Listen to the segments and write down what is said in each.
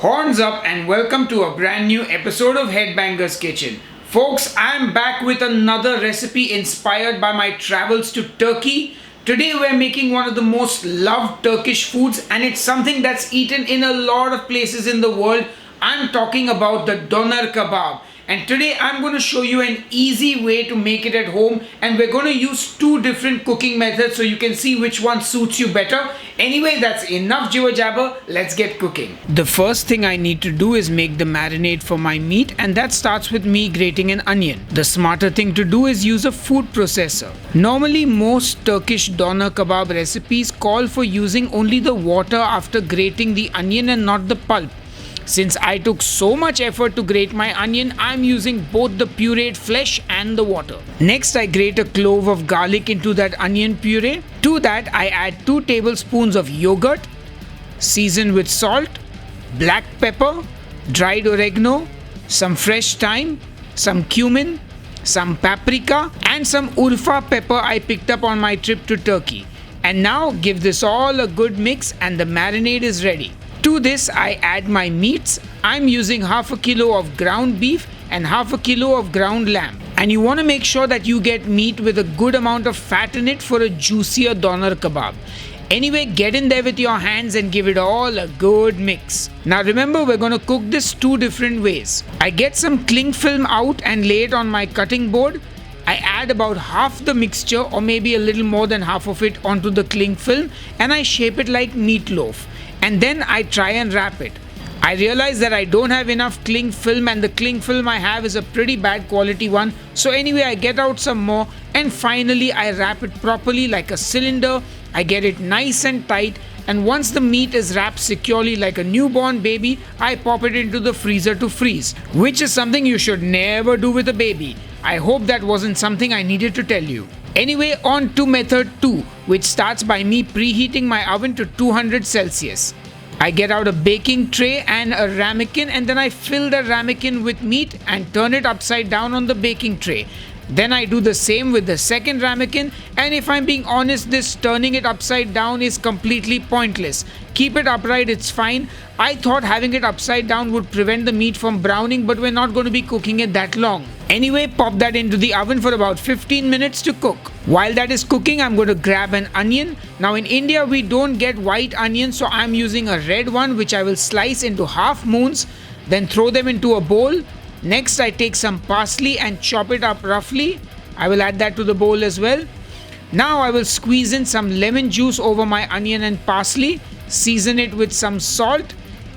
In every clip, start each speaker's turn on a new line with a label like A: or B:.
A: Horns up and welcome to a brand new episode of Headbangers Kitchen. Folks, I'm back with another recipe inspired by my travels to Turkey. Today we're making one of the most loved Turkish foods and it's something that's eaten in a lot of places in the world. I'm talking about the doner kebab. And today I'm going to show you an easy way to make it at home, and we're going to use two different cooking methods so you can see which one suits you better. Anyway, that's enough jibber jabber, let's get cooking. The first thing I need to do is make the marinade for my meat, and that starts with me grating an onion. The smarter thing to do is use a food processor. Normally most Turkish doner kebab recipes call for using only the water after grating the onion and not the pulp. Since I took so much effort to grate my onion, I'm using both the pureed flesh and the water. Next, I grate a clove of garlic into that onion puree. To that, I add 2 tablespoons of yogurt, seasoned with salt, black pepper, dried oregano, some fresh thyme, some cumin, some paprika, and some urfa pepper I picked up on my trip to Turkey. And now give this all a good mix and the marinade is ready. To this I add my meats. I'm using half a kilo of ground beef and half a kilo of ground lamb. And you want to make sure that you get meat with a good amount of fat in it for a juicier doner kebab. Anyway, get in there with your hands and give it all a good mix. Now remember, we're going to cook this 2 different ways. I get some cling film out and lay it on my cutting board. I add about half the mixture or maybe a little more than half of it onto the cling film and I shape it like meatloaf. And then I try and wrap it. I realize that I don't have enough cling film and the cling film I have is a pretty bad quality one. So anyway, I get out some more and finally I wrap it properly like a cylinder. I get it nice and tight, and once the meat is wrapped securely like a newborn baby, I pop it into the freezer to freeze, which is something you should never do with a baby. I hope that wasn't something I needed to tell you. Anyway, on to method 2, which starts by me preheating my oven to 200 Celsius. I get out a baking tray and a ramekin and then I fill the ramekin with meat and turn it upside down on the baking tray. Then I do the same with the second ramekin, and if I'm being honest, this turning it upside down is completely pointless. Keep it upright, it's fine. I thought having it upside down would prevent the meat from browning, but we're not going to be cooking it that long. Anyway, pop that into the oven for about 15 minutes to cook. While that is cooking, I'm going to grab an onion. Now in India, we don't get white onions, so I'm using a red one which I will slice into half moons, then throw them into a bowl. Next, I take some parsley and chop it up roughly. I will add that to the bowl as well. Now I will squeeze in some lemon juice over my onion and parsley, season it with some salt,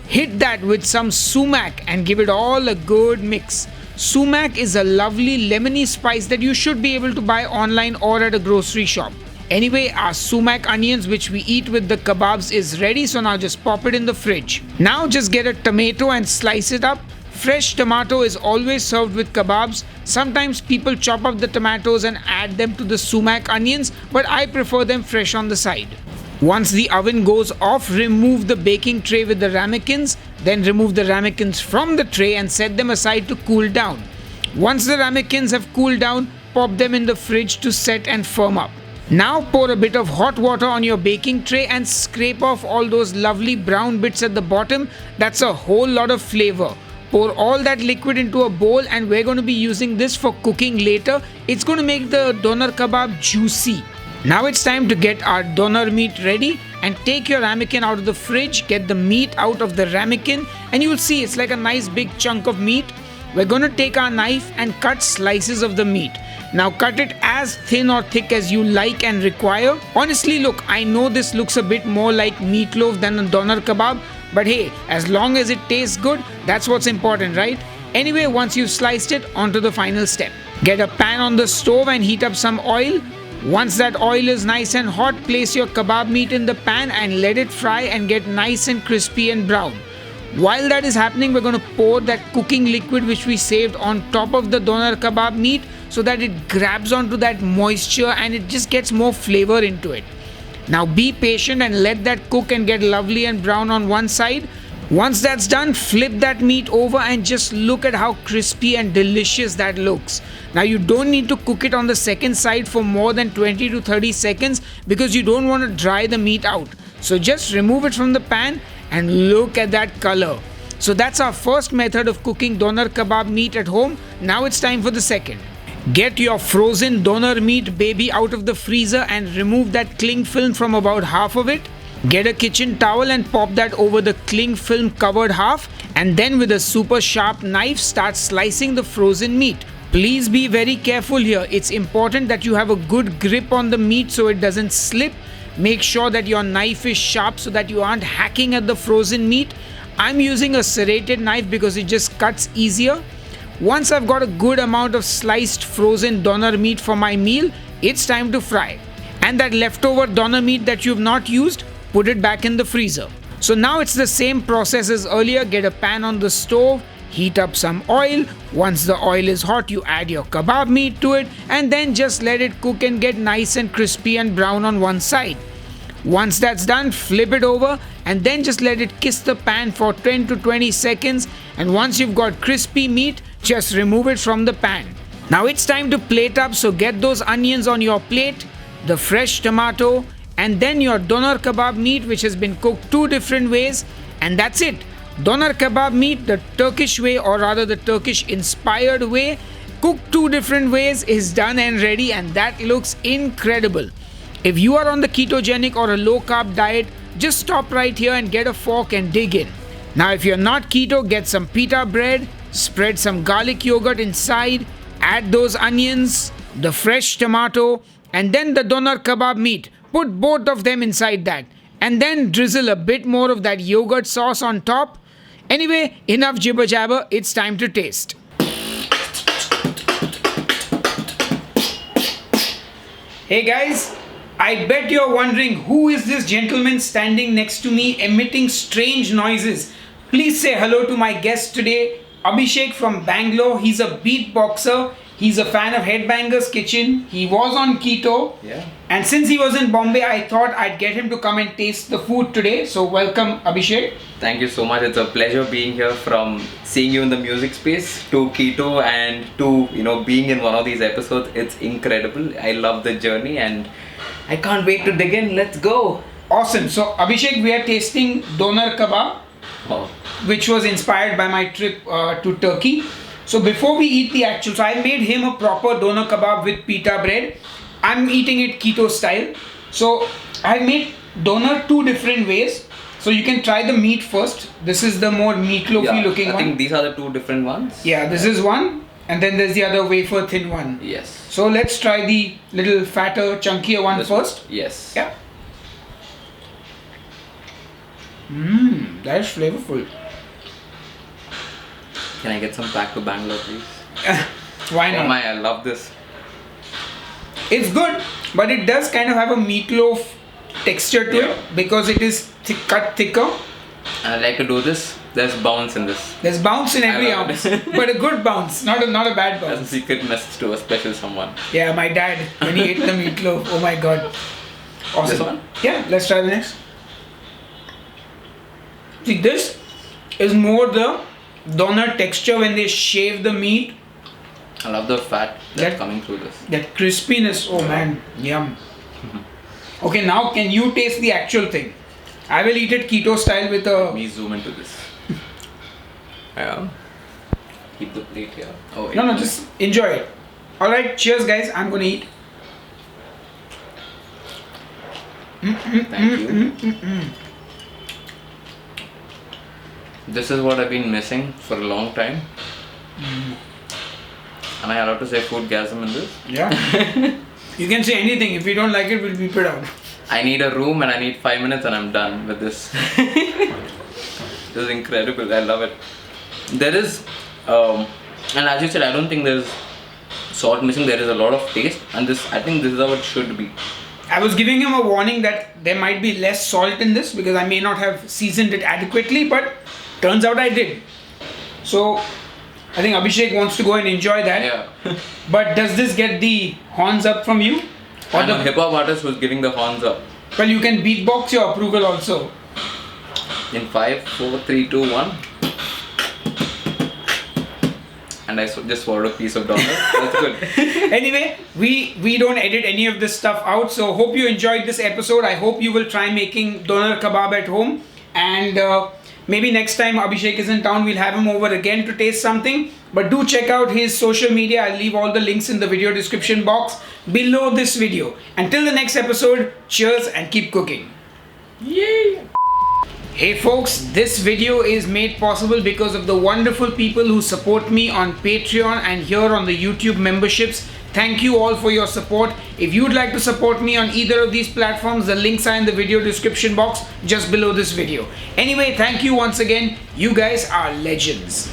A: hit that with some sumac and give it all a good mix. Sumac is a lovely lemony spice that you should be able to buy online or at a grocery shop. Anyway, our sumac onions which we eat with the kebabs is ready, so now just pop it in the fridge. Now just get a tomato and slice it up. Fresh tomato is always served with kebabs. Sometimes people chop up the tomatoes and add them to the sumac onions, but I prefer them fresh on the side. Once the oven goes off, remove the baking tray with the ramekins, then remove the ramekins from the tray and set them aside to cool down. Once the ramekins have cooled down, pop them in the fridge to set and firm up. Now pour a bit of hot water on your baking tray and scrape off all those lovely brown bits at the bottom. That's a whole lot of flavor. Pour all that liquid into a bowl, and we're going to be using this for cooking later. It's going to make the doner kebab juicy. Now it's time to get our doner meat ready, and take your ramekin out of the fridge, get the meat out of the ramekin, and you'll see it's like a nice big chunk of meat. We're going to take our knife and cut slices of the meat. Now cut it as thin or thick as you like and require. Honestly, look, I know this looks a bit more like meatloaf than a doner kebab, but hey, as long as it tastes good, that's what's important, right? Anyway, once you've sliced it, on to the final step. Get a pan on the stove and heat up some oil. Once that oil is nice and hot, place your kebab meat in the pan and let it fry and get nice and crispy and brown. While that is happening, we're going to pour that cooking liquid which we saved on top of the doner kebab meat so that it grabs onto that moisture and it just gets more flavor into it. Now be patient and let that cook and get lovely and brown on one side. Once that's done, flip that meat over and just look at how crispy and delicious that looks. Now you don't need to cook it on the second side for more than 20 to 30 seconds because you don't want to dry the meat out. So just remove it from the pan and look at that color. So that's our first method of cooking doner kebab meat at home. Now it's time for the second. Get your frozen doner meat baby out of the freezer and remove that cling film from about half of it. Get a kitchen towel and pop that over the cling film covered half, and then with a super sharp knife start slicing the frozen meat. Please be very careful here. It's important that you have a good grip on the meat so it doesn't slip. Make sure that your knife is sharp so that you aren't hacking at the frozen meat. I'm using a serrated knife because it just cuts easier. Once I've got a good amount of sliced frozen doner meat for my meal, it's time to fry. And that leftover doner meat that you've not used, put it back in the freezer. So now it's the same process as earlier. Get a pan on the stove, heat up some oil. Once the oil is hot, you add your kebab meat to it and then just let it cook and get nice and crispy and brown on one side. Once that's done, flip it over and then just let it kiss the pan for 10 to 20 seconds, and once you've got crispy meat, just remove it from the pan. Now it's time to plate up, so get those onions on your plate, the fresh tomato, and then your doner kebab meat which has been cooked 2 different ways, and that's it. Doner kebab meat the Turkish way, or rather the Turkish inspired way, cooked 2 different ways, is done and ready, and that looks incredible. If you are on the ketogenic or a low carb diet, just stop right here and get a fork and dig in. Now if you're not keto, get some pita bread, spread some garlic yogurt inside, add those onions, the fresh tomato, and then the doner kebab meat. Put both of them inside that, and then drizzle a bit more of that yogurt sauce on top. Anyway, enough jibber jabber, it's time to taste. Hey guys, I bet you're wondering who is this gentleman standing next to me emitting strange noises. Please say hello to my guest today, Abhishek from Bangalore. He's a beatboxer. He's a fan of Headbangers Kitchen. He was on keto.
B: Yeah.
A: And since he was in Bombay, I thought I'd get him to come and taste the food today. So welcome, Abhishek.
B: Thank you so much. It's a pleasure being here, from seeing you in the music space to keto and to being in one of these episodes. It's incredible. I love the journey and I can't wait to dig in. Let's go.
A: Awesome. So Abhishek, we are tasting doner kebab, which was inspired by my trip to Turkey. So before we eat the actual, so I made him a proper doner kebab with pita bread. I'm eating it keto style. So I made doner 2 different ways. So you can try the meat first. This is the more meatloafy looking one.
B: I think these are the 2 different ones.
A: Yeah, this is one, and then there's the other wafer thin one.
B: Yes.
A: So let's try the little fatter, chunkier one first.
B: Yes.
A: Yeah. That is flavorful.
B: Can I get some back to Bangalore, please?
A: Why not?
B: Oh my, I love this.
A: It's good, but it does kind of have a meatloaf texture to it because it is cut thicker.
B: And I like to do this. There's bounce in this.
A: There's bounce in every ounce, but a good bounce, not a bad
B: That's a
A: bounce.
B: secret message to a special someone.
A: Yeah, my dad, when he ate the meatloaf, oh my god. Awesome.
B: This one?
A: Yeah, let's try the next. See, this is more the doner texture when they shave the meat.
B: I love the fat that's coming through this.
A: That crispiness, oh man, yum. Okay, now can you taste the actual thing? I will eat it keto style with a...
B: Let me zoom into this. Yeah. Keep the plate here. Oh,
A: No, just enjoy it. Alright, cheers guys, I'm gonna eat.
B: Thank you. This is what I've been missing for a long time. Am I allowed to say foodgasm in this?
A: Yeah. You can say anything. If you don't like it, we'll beep it out.
B: I need a room and I need 5 minutes and I'm done with this. This is incredible. I love it. There is, and as you said, I don't think there's salt missing. There is a lot of taste, and this, I think this is how it should be.
A: I was giving him a warning that there might be less salt in this because I may not have seasoned it adequately, but turns out I did. So I think Abhishek wants to go and enjoy that.
B: Yeah.
A: But does this get the horns up from you? Or
B: I'm a hip hop artist who's giving the horns up.
A: Well, you can beatbox your approval also.
B: In 5, 4, 3, 2, 1. And I just swallowed a piece of donut. That's good.
A: Anyway, we don't edit any of this stuff out. So hope you enjoyed this episode. I hope you will try making doner kebab at home. And Maybe next time Abhishek is in town, we'll have him over again to taste something. But do check out his social media. I'll leave all the links in the video description box below this video. Until the next episode, cheers and keep cooking.
B: Yay!
A: Hey folks, this video is made possible because of the wonderful people who support me on Patreon and here on the YouTube memberships. Thank you all for your support. If you'd like to support me on either of these platforms, the links are in the video description box just below this video. Anyway, thank you once again. You guys are legends.